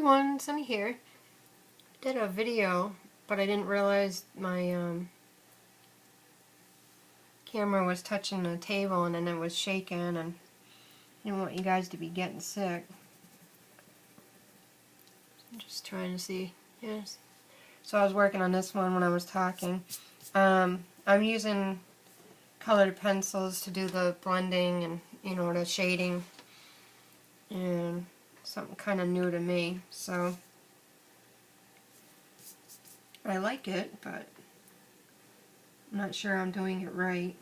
everyone, Sunny here. Did a video, but I didn't realize my camera was touching the table and then it was shaking, and I didn't want you guys to be getting sick. I'm just trying to see. Yes. So I was working on this one when I was talking. I'm using colored pencils to do the blending and, the shading, and something kind of new to me, so I like it, but I'm not sure I'm doing it right.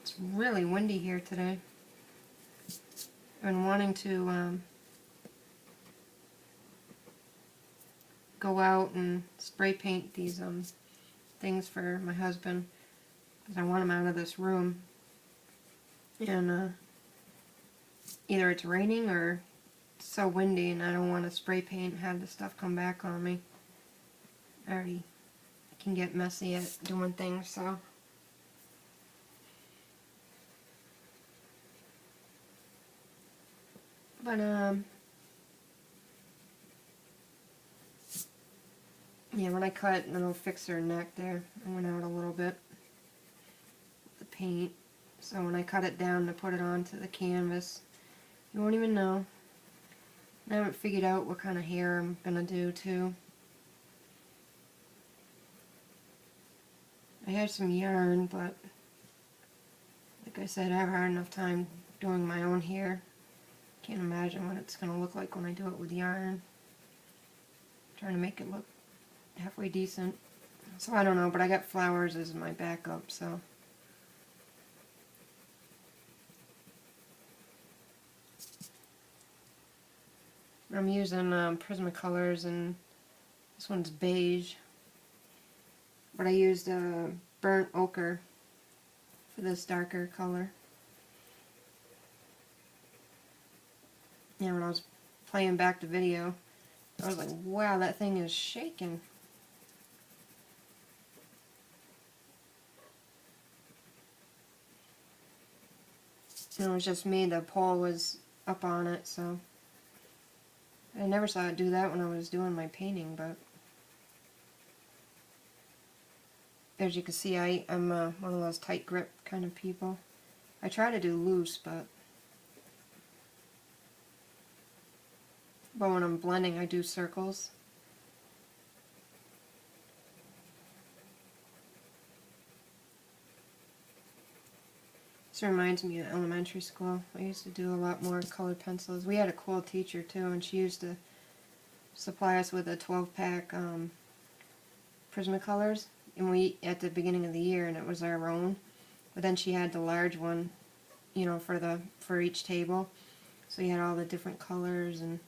It's really windy here today. I've been wanting to go out and spray paint these things for my husband, because I want him out of this room. And either it's raining or it's so windy and I don't want to spray paint and have the stuff come back on me. I already can get messy at doing things, so. But yeah, when I cut, it'll fix her neck there. I went out a little bit with the paint. So when I cut it down to put it onto the canvas, you won't even know. I haven't figured out what kind of hair I'm going to do, too. I have some yarn, but like I said, I have hard enough time doing my own hair. Can't imagine what it's going to look like when I do it with yarn. I'm trying to make it look halfway decent. So I don't know, but I got flowers as my backup, so. I'm using Prismacolors, and this one's beige. But I used burnt ochre for this darker color. Yeah, when I was playing back the video, I was like, wow, that thing is shaking. And it was just me, the pole was up on it, so. I never saw it do that when I was doing my painting, but as you can see, I'm one of those tight grip kind of people. I try to do loose, but when I'm blending, I do circles. This reminds me of elementary school. I used to do a lot more colored pencils. We had a cool teacher too, and she used to supply us with a 12-pack Prismacolors, and we at the beginning of the year, and it was our own. But then she had the large one, for each table. So you had all the different colors, and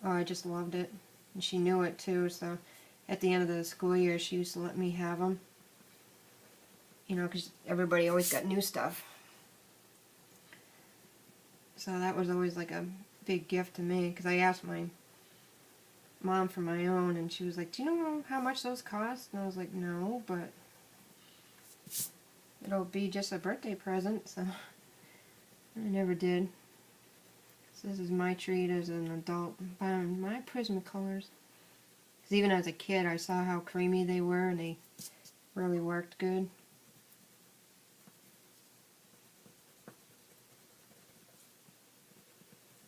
oh, I just loved it. And she knew it too, so at the end of the school year, she used to let me have them. Because everybody always got new stuff. So that was always like a big gift to me, because I asked my mom for my own, and she was like, do you know how much those cost? And I was like, no, but it'll be just a birthday present, so I never did. So this is my treat as an adult, buying my Prismacolors. Because even as a kid, I saw how creamy they were, and they really worked good.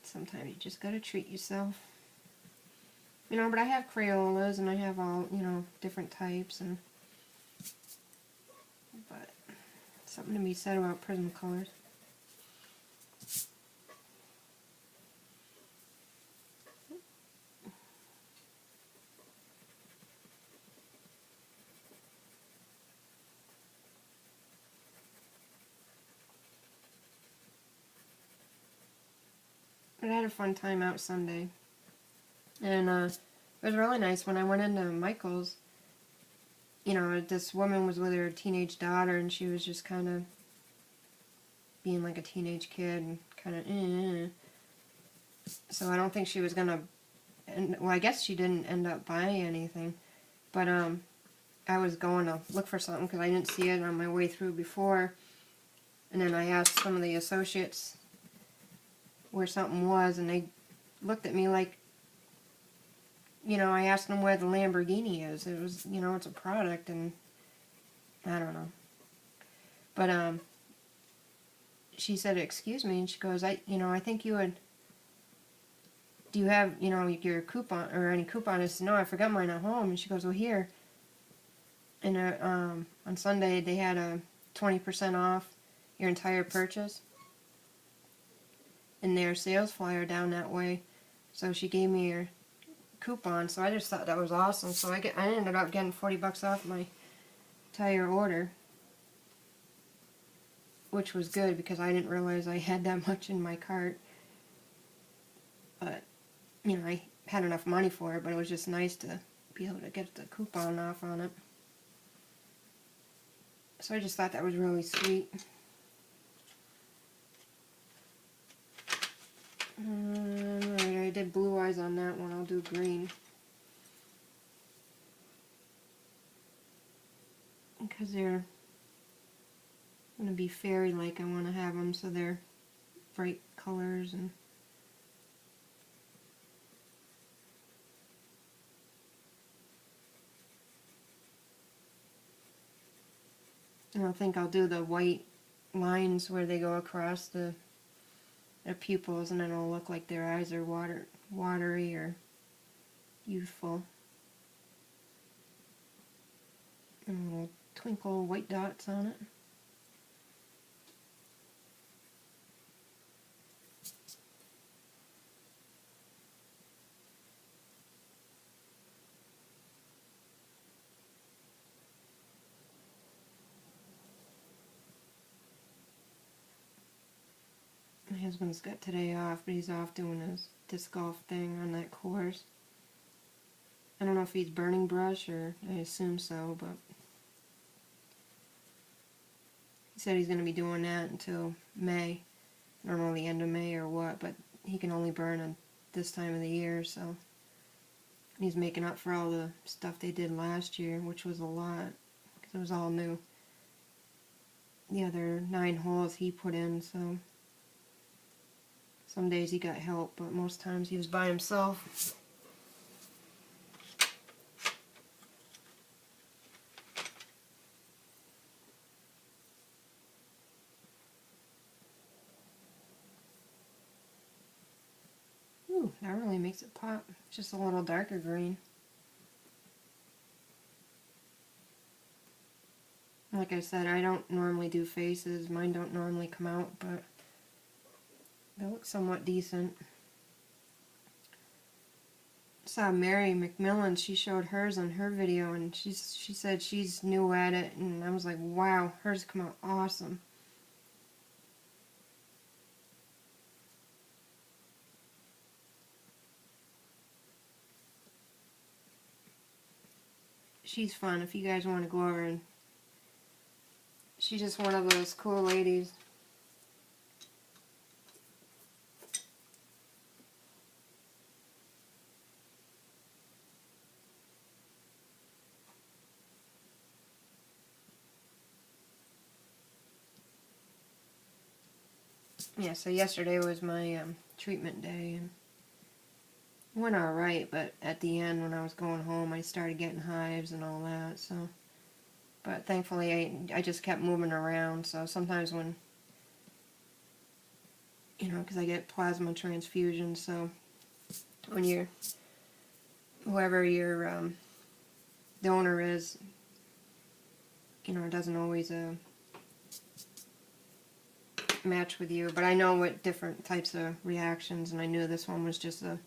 Sometimes you just gotta treat yourself. But I have Crayolas, and I have all, different types, but something to be said about Prismacolors. But I had a fun time out Sunday. And it was really nice when I went into Michael's. This woman was with her teenage daughter, and she was just kind of being like a teenage kid and kind of So I don't think she was going to, well, I guess she didn't end up buying anything. But I was going to look for something because I didn't see it on my way through before. And then I asked some of the associates where something was, and they looked at me like, you know, I asked them where the Lamborghini is. It was, you know, it's a product, and I don't know. But she said, "Excuse me," and she goes, I think you would. Do you have, you know, your coupon or any coupon?" I said, "No, I forgot mine at home." And she goes, "Well, here." And on Sunday they had a 20% off your entire purchase in their sales flyer down that way. So she gave me her coupon. So I just thought that was awesome. So I ended up getting $40 off my entire order, which was good because I didn't realize I had that much in my cart. But you know, I had enough money for it, but it was just nice to be able to get the coupon off on it. So I just thought that was really sweet. Alright, I did blue eyes on that one. I'll do green. Because they're going to be fairy-like, I want to have them so they're bright colors. And I think I'll do the white lines where they go across their pupils, and then it'll look like their eyes are watery or youthful. And little twinkle white dots on it. My husband's got today off, but he's off doing his disc golf thing on that course. I don't know if he's burning brush, or I assume so, but he said he's going to be doing that until May. I don't know the end of May or what, but he can only burn at this time of the year, so he's making up for all the stuff they did last year, which was a lot, because it was all new. The other 9 holes he put in, so some days he got help, but most times he was by himself. Ooh, that really makes it pop. It's just a little darker green. Like I said, I don't normally do faces. Mine don't normally come out, but they look somewhat decent. Saw Mary McMillan, she showed hers on her video, and she said she's new at it, and I was like, wow, hers come out awesome. She's fun if you guys want to go over, and she's just one of those cool ladies. Yeah, so yesterday was my treatment day, and it went alright, but at the end when I was going home I started getting hives and all that, so. But thankfully I just kept moving around, so sometimes when, you know, because I get plasma transfusions, so when you're, whoever your donor is, you know, it doesn't always match with you, but I know what different types of reactions, and I knew this one was just it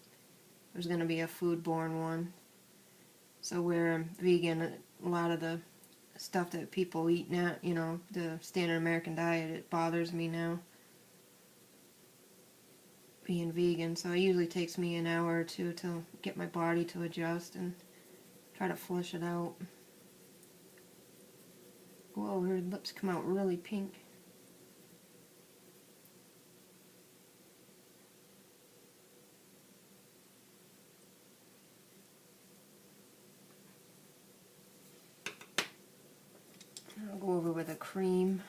was going to be a foodborne one. So where I'm vegan, a lot of the stuff that people eat now, you know, the standard American diet, it bothers me now, being vegan. So it usually takes me an hour or two to get my body to adjust and try to flush it out. Whoa, her lips come out really pink. I'll go over with a cream.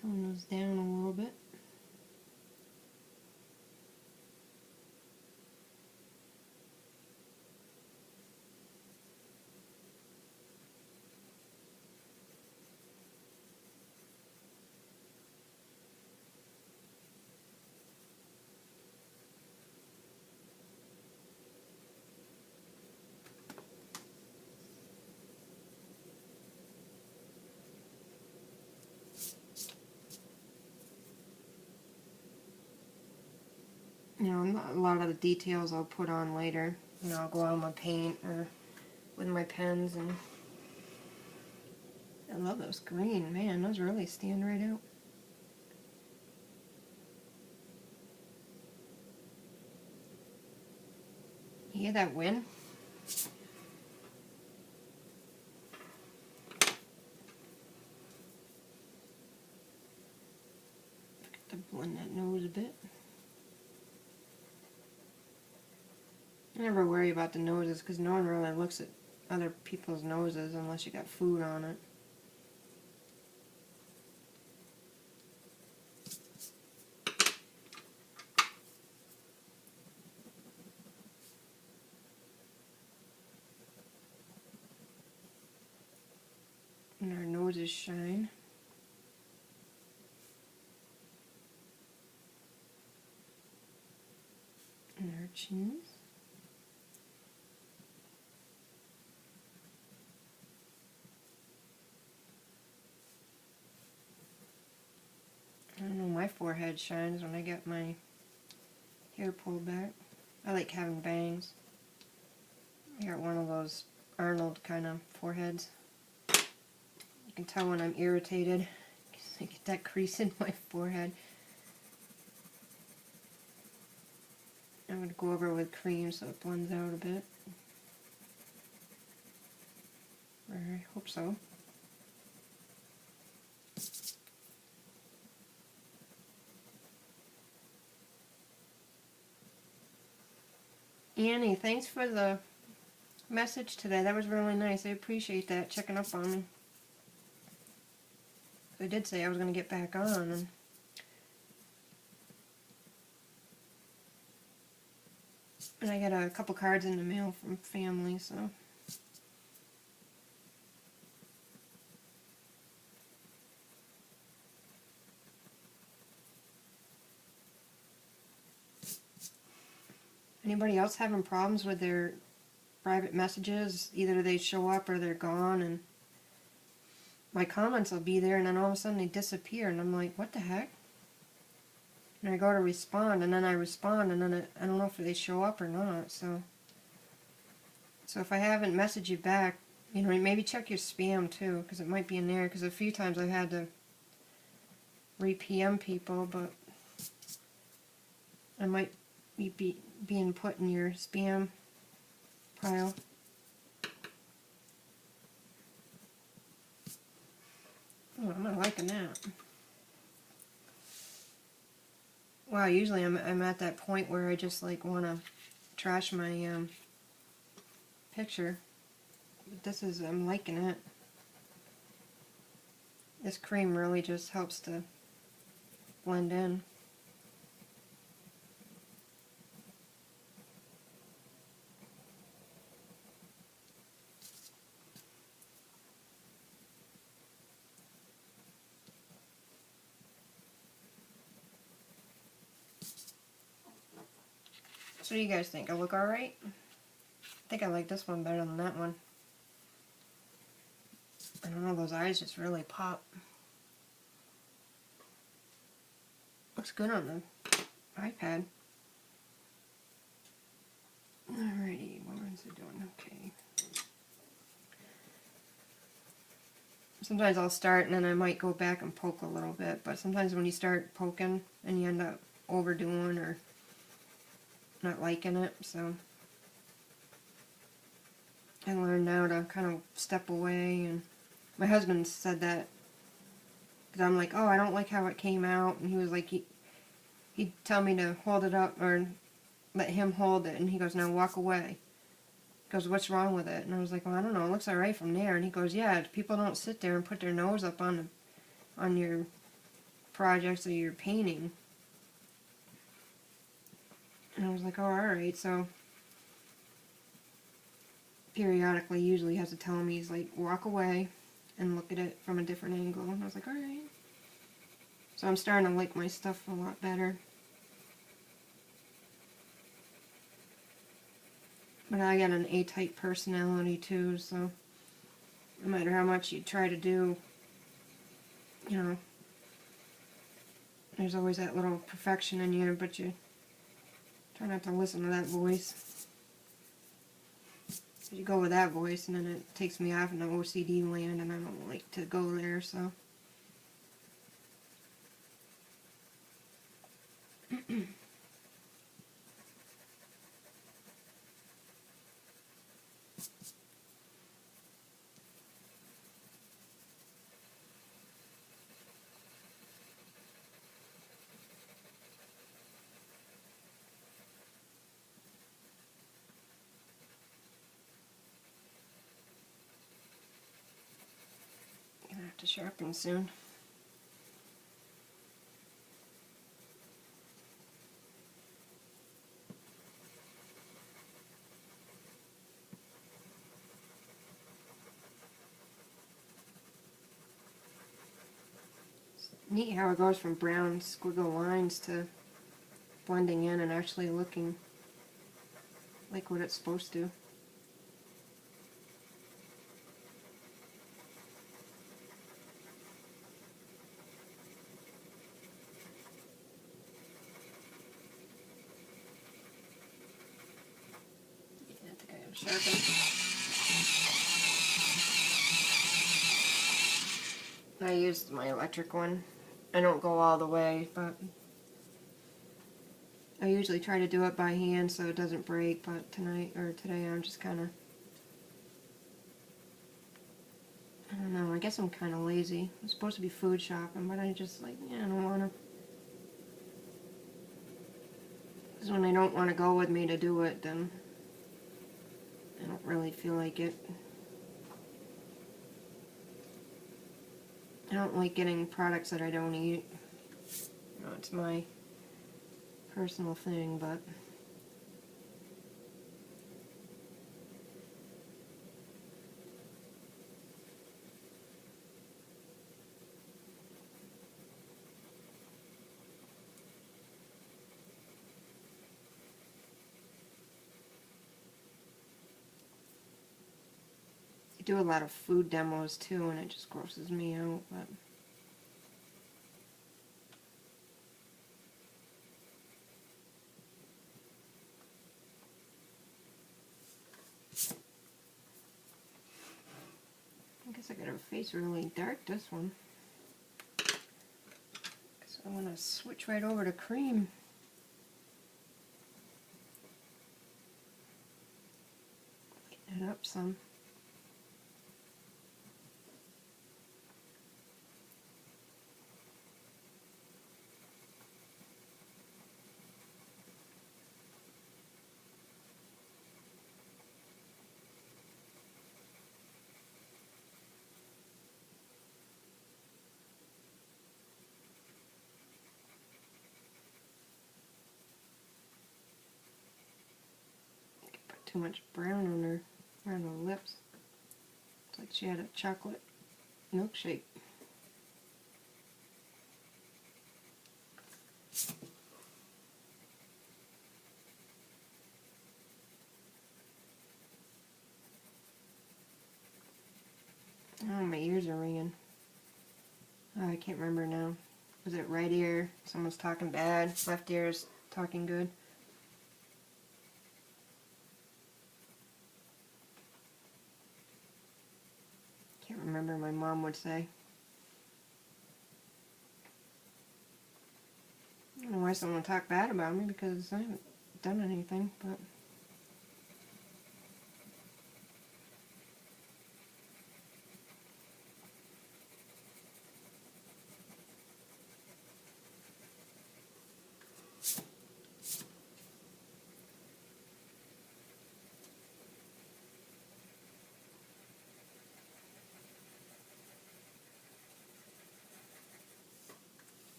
Tone those down a little bit. You know, a lot of the details I'll put on later. You know, I'll go on my paint or with my pens, and I love those green, man, those really stand right out. You hear that wind? To blend that nose a bit. I never worry about the noses because no one really looks at other people's noses unless you got food on it. And our noses shine. And our chins. I don't know, my forehead shines when I get my hair pulled back. I like having bangs. I got one of those Arnold kind of foreheads. You can tell when I'm irritated. I get that crease in my forehead. I'm going to go over it with cream so it blends out a bit. Or I hope so. Annie, thanks for the message today. That was really nice. I appreciate that, checking up on me. I did say I was going to get back on. And I got a couple cards in the mail from family, so. Anybody else having problems with their private messages? Either they show up or they're gone, and my comments will be there, and then all of a sudden they disappear, and I'm like, what the heck? And I go to respond, and then I respond, and then I don't know if they show up or not, so if I haven't messaged you back, you know, maybe check your spam too, because it might be in there, because a few times I've had to re-PM people, but I might be being put in your spam pile. Oh, I'm not liking that. Wow, usually I'm at that point where I just like want to trash my picture. But this is, I'm liking it. This cream really just helps to blend in. So what do you guys think? I look alright? I think I like this one better than that one. I don't know, those eyes just really pop. Looks good on the iPad. Alrighty, what is it doing? Okay. Sometimes I'll start and then I might go back and poke a little bit, but sometimes when you start poking and you end up overdoing or not liking it, so I learned now to kind of step away. And my husband said that, because I'm like, oh, I don't like how it came out, and he was like, he'd tell me to hold it up or let him hold it, and he goes, now walk away. He goes, what's wrong with it? And I was like, well, I don't know, it looks alright from there. And he goes, yeah, people don't sit there and put their nose up on your projects or your painting. And I was like, oh, alright. So periodically, usually he has to tell me, he's like, walk away and look at it from a different angle. And I was like, alright. So I'm starting to like my stuff a lot better. But I got an A-type personality too, so no matter how much you try to do, you know, there's always that little perfection in you, but you Try not to listen to that voice. You go with that voice and then it takes me off into OCD land and I don't like to go there, so. Gonna have to sharpen soon. It's neat how it goes from brown squiggle lines to blending in and actually looking like what it's supposed to. I think I gotta sharpen. I used my electric one. I don't go all the way, but I usually try to do it by hand so it doesn't break, but tonight or today I'm just kind of, I don't know, I guess I'm kind of lazy. I'm supposed to be food shopping, but I just like, yeah, I don't want to. Because when they don't want to go with me to do it, then I don't really feel like it. I don't like getting products that I don't eat. You know, it's my personal thing, but I do a lot of food demos too, and it just grosses me out, but I guess I got her face really dark, this one. So I want to switch right over to cream. Lighten it up some. Put too much brown on her, around her lips. It's like she had a chocolate milkshake. Oh, my ears are ringing. Oh, I can't remember now. Was it right ear? Someone's talking bad. Left ear is talking good. Can't remember, my mom would say. I don't know why someone would talk bad about me because I haven't done anything, but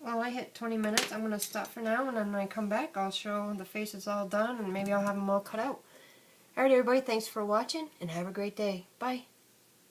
Well, I hit 20 minutes. I'm going to stop for now, and then when I come back, I'll show the faces all done, and maybe I'll have them all cut out. Alright, everybody, thanks for watching, and have a great day. Bye.